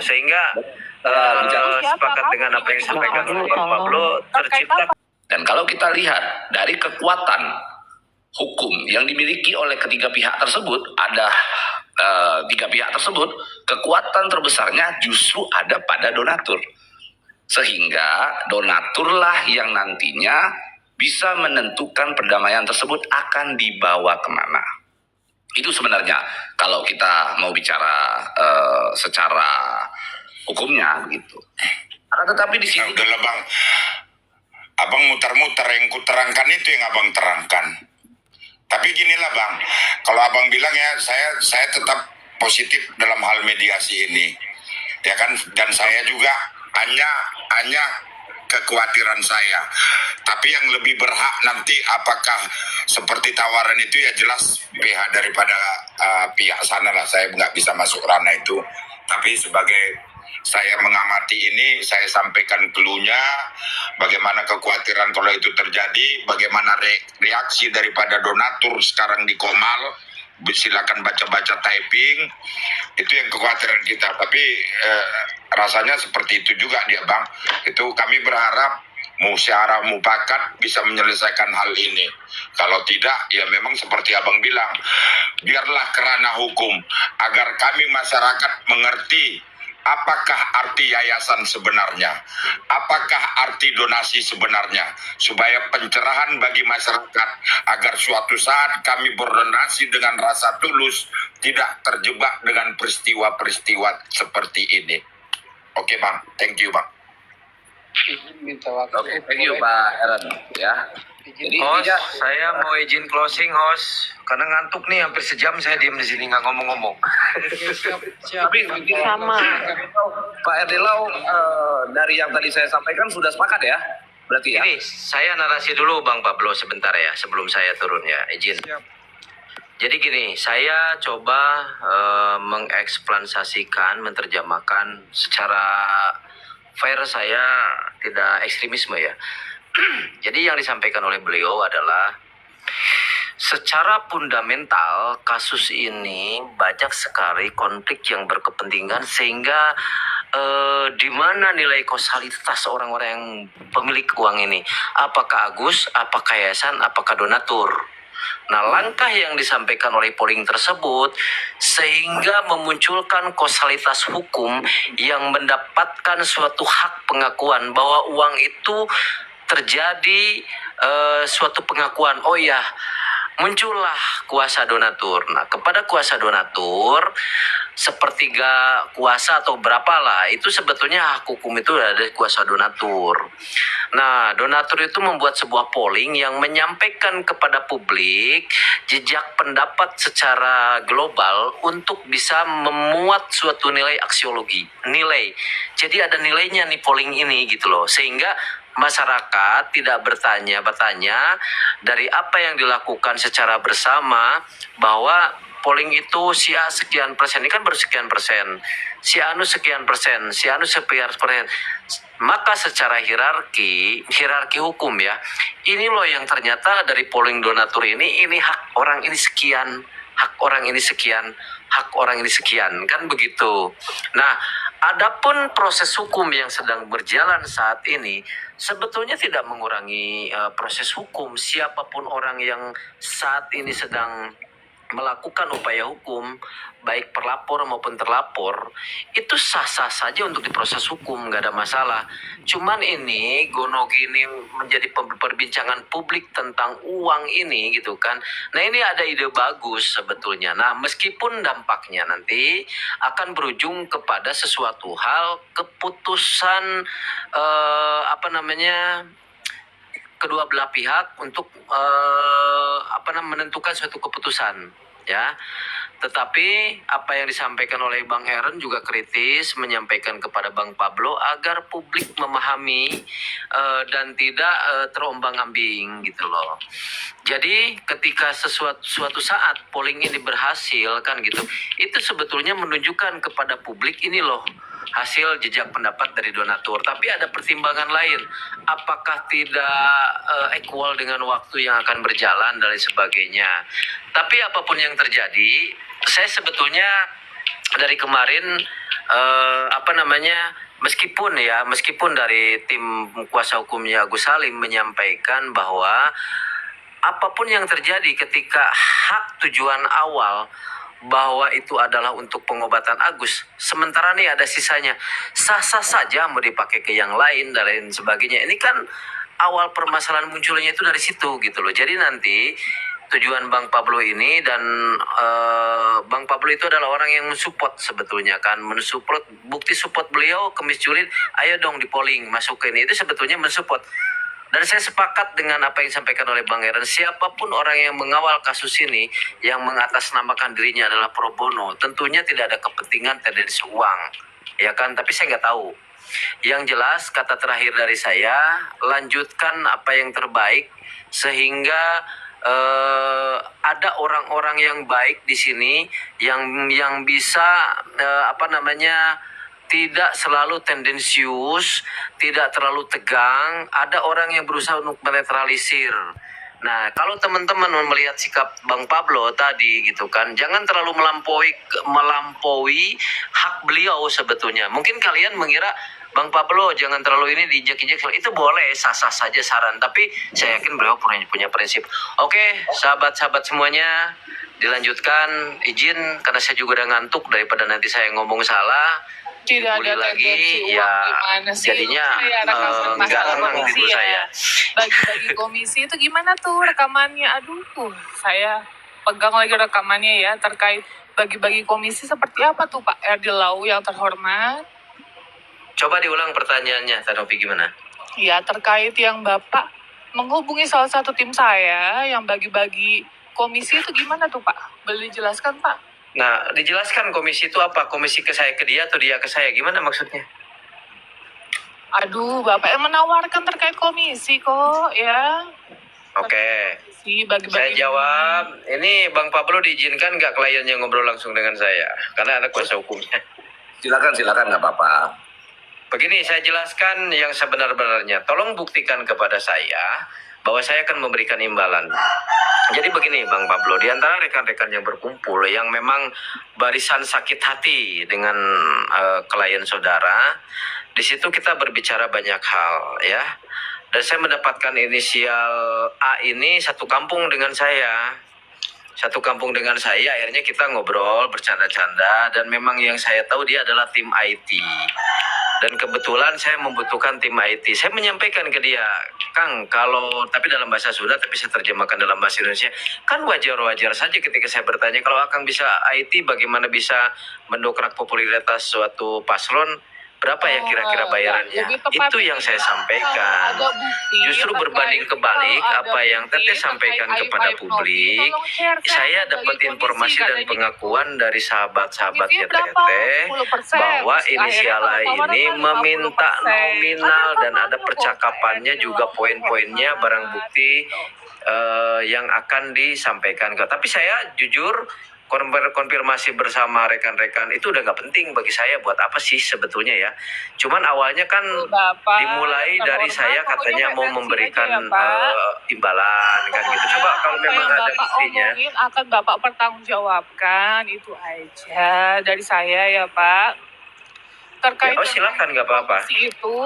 Sehingga sepakat dengan apa yang disampaikan oleh Bang Pablo, tercipta. Dan kalau kita lihat dari kekuatan hukum yang dimiliki oleh ketiga pihak tersebut, ada tiga pihak tersebut, kekuatan terbesarnya justru ada pada donatur. Sehingga donaturlah yang nantinya bisa menentukan perdamaian tersebut akan dibawa kemana. Itu sebenarnya kalau kita mau bicara secara hukumnya begitu. Tetapi di sini udahlah Bang, Abang muter-muter, yang kuterangkan itu yang Abang terangkan. Tapi ginilah Bang, kalau Abang bilang ya saya tetap positif dalam hal mediasi ini, ya kan, dan saya juga hanya kekhawatiran saya. Tapi yang lebih berhak nanti apakah seperti tawaran itu ya jelas pihak daripada pihak sana lah. Saya nggak bisa masuk ranah itu. Tapi sebagai saya mengamati ini, saya sampaikan clue-nya, bagaimana kekhawatiran kalau itu terjadi, bagaimana reaksi daripada donatur sekarang di Komal. Silakan baca-baca typing, itu yang kekhawatiran kita. Tapi rasanya seperti itu juga dia Bang. Itu kami berharap musyawarah mufakat bisa menyelesaikan hal ini. Kalau tidak, ya memang seperti Abang bilang, biarlah kerana hukum, agar kami masyarakat mengerti apakah arti yayasan sebenarnya, apakah arti donasi sebenarnya, supaya pencerahan bagi masyarakat agar suatu saat kami berdonasi dengan rasa tulus, tidak terjebak dengan peristiwa-peristiwa seperti ini. Oke Bang, thank you Bang. Oke, thank you Pak Aaron ya. Jadi Host, saya mau izin closing host, karena ngantuk nih, hampir sejam saya diam di sini nggak ngomong-ngomong. tapi Sama. Pak Erdelau dari yang tadi saya sampaikan sudah sepakat ya, berarti ya. Ini saya narasi dulu Bang Pablo sebentar ya, sebelum saya turun ya, izin. Jadi gini, saya coba mengeksplanasikan, menerjemahkan secara fair, saya tidak ekstremisme ya. Jadi yang disampaikan oleh beliau adalah secara fundamental kasus ini banyak sekali konflik yang berkepentingan, sehingga di mana nilai kausalitas orang-orang yang pemilik uang ini, apakah Agus, apakah yayasan, apakah donatur. Nah, langkah yang disampaikan oleh polling tersebut sehingga memunculkan kausalitas hukum yang mendapatkan suatu hak pengakuan bahwa uang itu terjadi suatu pengakuan, oh ya, muncullah kuasa donatur. Nah, kepada kuasa donatur sepertiga kuasa atau berapalah, itu sebetulnya hak hukum itu ada kuasa donatur. Nah, donatur itu membuat sebuah polling yang menyampaikan kepada publik jejak pendapat secara global untuk bisa memuat suatu nilai aksiologi, nilai. Jadi ada nilainya nih polling ini gitu loh, sehingga masyarakat tidak bertanya dari apa yang dilakukan secara bersama, bahwa polling itu si A sekian persen, ini kan bersekian persen, si Anu sekian persen, si Anu sekian persen. Maka secara hierarki hukum ya, ini loh yang ternyata dari polling donatur ini hak orang ini sekian, hak orang ini sekian, hak orang ini sekian, kan begitu. Nah, adapun proses hukum yang sedang berjalan saat ini sebetulnya tidak mengurangi proses hukum. Siapapun orang yang saat ini sedang melakukan upaya hukum, baik pelapor maupun terlapor, itu sah-sah saja untuk diproses hukum, nggak ada masalah. Cuman ini gono gini menjadi perbincangan publik tentang uang ini gitu kan. Nah, ini ada ide bagus sebetulnya. Nah, meskipun dampaknya nanti akan berujung kepada sesuatu hal keputusan kedua belah pihak untuk menentukan suatu keputusan ya. Tetapi apa yang disampaikan oleh Bang Aaron juga kritis, menyampaikan kepada Bang Pablo agar publik memahami dan tidak terombang-ambing gitu loh. Jadi ketika suatu saat polling ini berhasil kan gitu, itu sebetulnya menunjukkan kepada publik ini loh hasil jejak pendapat dari donatur. Tapi ada pertimbangan lain, apakah tidak equal dengan waktu yang akan berjalan dan lain sebagainya. Tapi apapun yang terjadi, saya sebetulnya dari kemarin apa namanya, meskipun dari tim kuasa hukumnya Agus Salim menyampaikan bahwa apapun yang terjadi ketika hak tujuan awal bahwa itu adalah untuk pengobatan Agus, sementara nih ada sisanya, sah-sah saja mau dipakai ke yang lain dan lain sebagainya. Ini kan awal permasalahan munculnya itu dari situ gitu loh. Jadi nanti tujuan Bang Pablo ini dan Bang Pablo itu adalah orang yang mensupport sebetulnya kan, mensupport, bukti support beliau Kemis Julid, ayo dong di polling masuk ke ini, itu sebetulnya mensupport. Dan saya sepakat dengan apa yang disampaikan oleh Bang Heran, siapapun orang yang mengawal kasus ini, yang mengatasnamakan dirinya adalah pro bono, tentunya tidak ada kepentingan tendensi uang, ya kan? Tapi saya nggak tahu. Yang jelas kata terakhir dari saya, lanjutkan apa yang terbaik sehingga ada orang-orang yang baik di sini yang bisa tidak selalu tendensius, tidak terlalu tegang. Ada orang yang berusaha untuk menetralisir. Nah, kalau teman-teman melihat sikap Bang Pablo tadi gitu kan, jangan terlalu melampaui hak beliau sebetulnya. Mungkin kalian mengira Bang Pablo jangan terlalu ini diinjak-injak, itu boleh, sah-sah saja saran, tapi saya yakin beliau punya prinsip. Oke, sahabat-sahabat semuanya, dilanjutkan, izin karena saya juga udah ngantuk daripada nanti saya ngomong salah. Tidak ada lagi tendensi ya, uang gimana sih? jadinya Nggak tenang tidur saya. Bagi-bagi komisi itu gimana tuh rekamannya? Aduh, saya pegang lagi rekamannya ya terkait bagi-bagi komisi seperti apa tuh Pak Erdilau yang terhormat? Coba diulang pertanyaannya, Tanopi, gimana? Ya, terkait yang Bapak menghubungi salah satu tim saya yang bagi-bagi komisi itu gimana tuh Pak? Boleh dijelaskan Pak? Nah, dijelaskan komisi itu apa? Komisi ke saya ke dia atau dia ke saya? Gimana maksudnya? Aduh, Bapak yang menawarkan terkait komisi kok ya. Oke. Si bagi-bagi. Saya jawab, ini Bang Pablo diizinkan nggak kliennya ngobrol langsung dengan saya? Karena ada kuasa hukumnya. Silakan nggak apa-apa. Begini, saya jelaskan yang sebenar-benarnya. Tolong buktikan kepada saya bahwa saya akan memberikan imbalan. Jadi begini Bang Pablo, di antara rekan-rekan yang berkumpul yang memang barisan sakit hati dengan klien saudara, di situ kita berbicara banyak hal ya. Dan saya mendapatkan inisial A ini satu kampung dengan saya. Akhirnya kita ngobrol, bercanda-canda, dan memang yang saya tahu dia adalah tim IT. Dan kebetulan saya membutuhkan tim IT. Saya menyampaikan ke dia, Kang, tapi dalam bahasa Sunda, tapi saya terjemahkan dalam bahasa Indonesia, kan wajar-wajar saja ketika saya bertanya, kalau Akang bisa IT, bagaimana bisa mendongkrak popularitas suatu paslon, berapa ya kira-kira bayarannya? Itu yang saya sampaikan. Justru berbanding kebalik apa yang Teteh sampaikan kepada publik, saya dapat informasi dan pengakuan dari sahabat-sahabatnya Teteh bahwa inisial A ini meminta nominal dan ada percakapannya juga poin-poinnya, barang bukti yang akan disampaikan. Tapi saya jujur konfirmasi bersama rekan-rekan itu udah nggak penting bagi saya, buat apa sih sebetulnya ya. Cuman awalnya kan dimulai dari saya katanya mau memberikan imbalan kan gitu. Coba kalau memang ada buktinya. Omongin akan Bapak pertanggungjawabkan, itu aja dari saya ya Pak. Terkait Silakan, nggak apa-apa. itu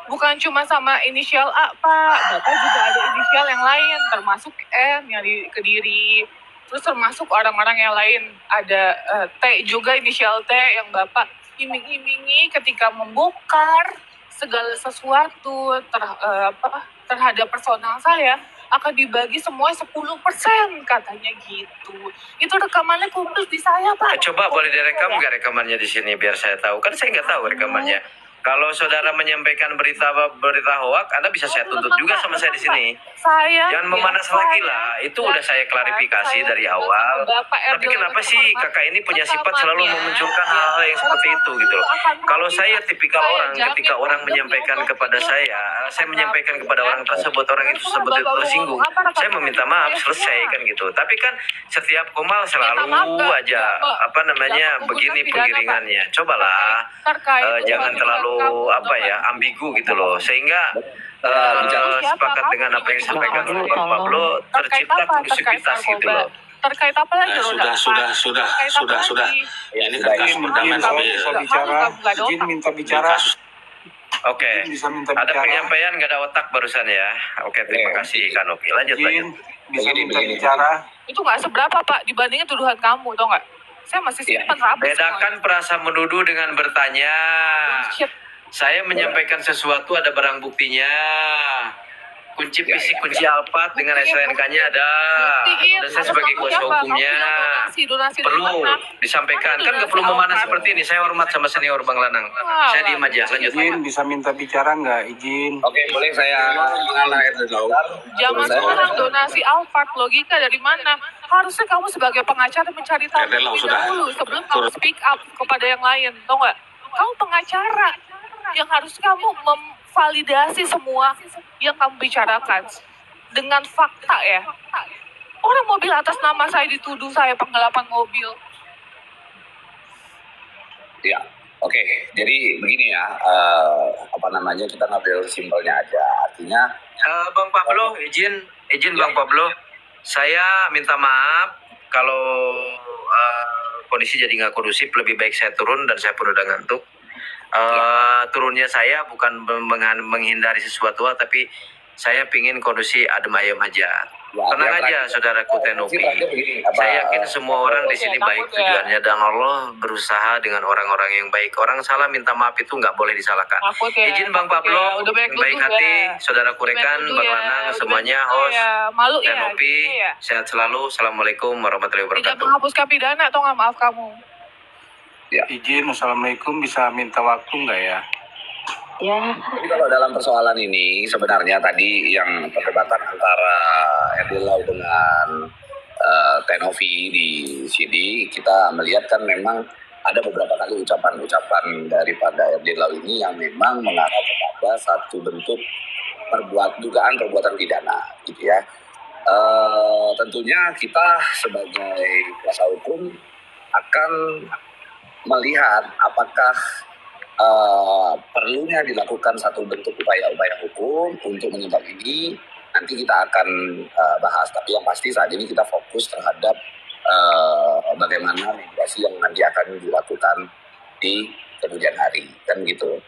bukan cuma sama inisial A Pak, Bapak juga ada inisial yang lain termasuk N yang di Kediri. Terus termasuk orang-orang yang lain, ada T juga, inisial T yang Bapak iming-imingi ketika membongkar segala sesuatu terhadap personal saya akan dibagi semua 10% katanya gitu. Itu rekamannya kumpul di saya Pak. Coba boleh direkam nggak rekamannya di sini biar saya tahu? Kan saya nggak tahu rekamannya. Kalau saudara menyampaikan berita hoak, Anda bisa saya tuntut juga sama saya di sini. Jangan memanas lagi lah. Itu udah saya klarifikasi dari awal. Tapi kenapa sih kakak ini punya sifat selalu memunculkan hal-hal yang seperti itu gitu loh. Kalau saya tipikal orang, ketika orang menyampaikan kepada saya menyampaikan kepada orang tersebut, orang itu sebetulnya tersinggung, saya meminta maaf, selesai kan gitu. Tapi kan setiap komal selalu aja begini penggiringannya. Cobalah jangan terlalu ambigu gitu loh, sehingga sepakat dengan apa yang disampaikan oleh Bang Pablo, tercipta kondusivitas gitu loh. Terkait apa lagi Nah, roda sudah, empat? sudah. Terkait apa Sudah. lagi? Ini sudah, kan kasus izin, pertama izin, tapi bisa bisa bicara, nggak ada izin otak. minta bicara, kasus Oke. izin bisa minta Ada bicara, penyampaian nggak ada otak barusan ya. Oke, terima Oke. kasih Kanopi. Lanjut. izin bisa Begini, minta begini. bicara. Itu nggak seberapa Pak dibandingin tuduhan kamu, tau nggak? Saya masih Iya. simpen rapi Bedakan perasa menuduh dengan bertanya. Bullshit. Saya menyampaikan sesuatu ada barang buktinya. Kunci Ya, fisik, ya, kunci Alphard dengan SNK-nya ada. Buktiin. Dan saya Atas sebagai nama kuasa siapa? Kamu hukumnya bilang donasi dari perlu mana? disampaikan. Mana Kan nggak perlu donasi memanah Alphard? seperti ini. Saya hormat sama senior Bang Lanang. Wah, Saya diem aja. Lanjut. Izin bisa minta bicara nggak? Izin. Oke, boleh saya mengalah itu dulu. Zaman sekarang donasi Alphard logika dari mana? Harusnya kamu sebagai pengacara mencari tahu Adalah, terlebih sudah. dahulu sebelum kamu speak up kepada yang lain, tau nggak? Kamu pengacara yang harus kamu memvalidasi semua yang kamu bicarakan dengan fakta ya. Orang mobil atas nama saya dituduh saya penggelapan mobil. Ya, oke. Jadi begini ya, apa namanya, kita ngambil simpelnya aja. Artinya, Bang Pablo, izin Bang Pablo. Saya minta maaf kalau kondisi jadi nggak kondusif. Lebih baik saya turun dan saya pun udah ngantuk. Turunnya saya bukan menghindari sesuatu hal, tapi saya pingin kondisi adem ayem aja. ya, Tenang yang aja, terakhir- saudaraku Tenopi. terakhir begini, Saya yakin semua orang di sini takut baik ya. tujuannya dan Allah berusaha dengan orang-orang yang baik. Orang salah minta maaf itu nggak boleh disalahkan. Takut ya. Izin Bang takut Pablo, ya. Udah banyak yang baik nuduh hati, ya. saudaraku Udah banyak Rekan, nuduh Bang ya. Lanang, Udah semuanya, banyak nuduh host, ya. Malu ya. Tenopi, gitu ya. sehat selalu. Assalamualaikum warahmatullahi Tidak wabarakatuh. menghapuskan pidana atau nggak, maaf kamu. Izin, assalamualaikum bisa minta waktu nggak ya? Jadi kalau dalam persoalan ini sebenarnya tadi yang perdebatan antara Erdil Lau dengan Tenovi di sini, kita melihat kan memang ada beberapa kali ucapan-ucapan daripada Erdil Lau ini yang memang mengarah kepada satu bentuk dugaan perbuatan pidana, gitu ya. Tentunya kita sebagai kuasa hukum akan melihat apakah perlunya dilakukan satu bentuk upaya-upaya hukum untuk menyebab ini. Nanti kita akan bahas, tapi yang pasti saat ini kita fokus terhadap bagaimana mediasi yang nanti akan dilakukan di kemudian hari, kan gitu.